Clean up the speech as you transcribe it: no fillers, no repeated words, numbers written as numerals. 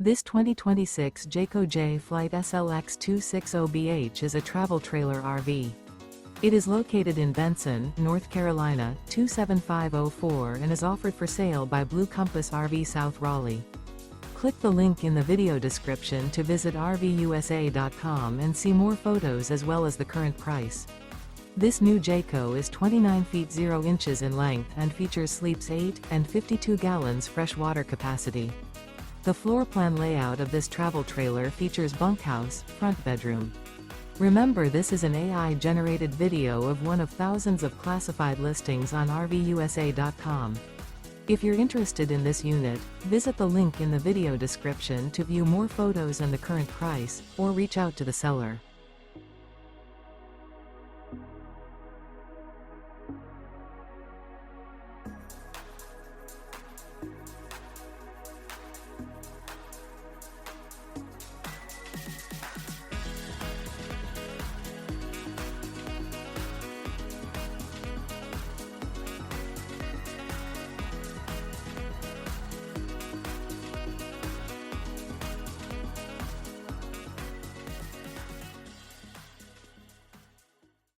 This 2026 Jayco Jay Flight SLX 260BH is a travel trailer RV. It is located in Benson, North Carolina, 27504 and is offered for sale by Blue Compass RV South Raleigh. Click the link in the video description to visit RVUSA.com and see more photos as well as the current price. This new Jayco is 29 feet 0 inches in length and features sleeps 8 and 52 gallons fresh water capacity. The floor plan layout of this travel trailer features bunkhouse, front bedroom. Remember, this is an AI-generated video of one of thousands of classified listings on RVUSA.com. If you're interested in this unit, visit the link in the video description to view more photos and the current price, or reach out to the seller.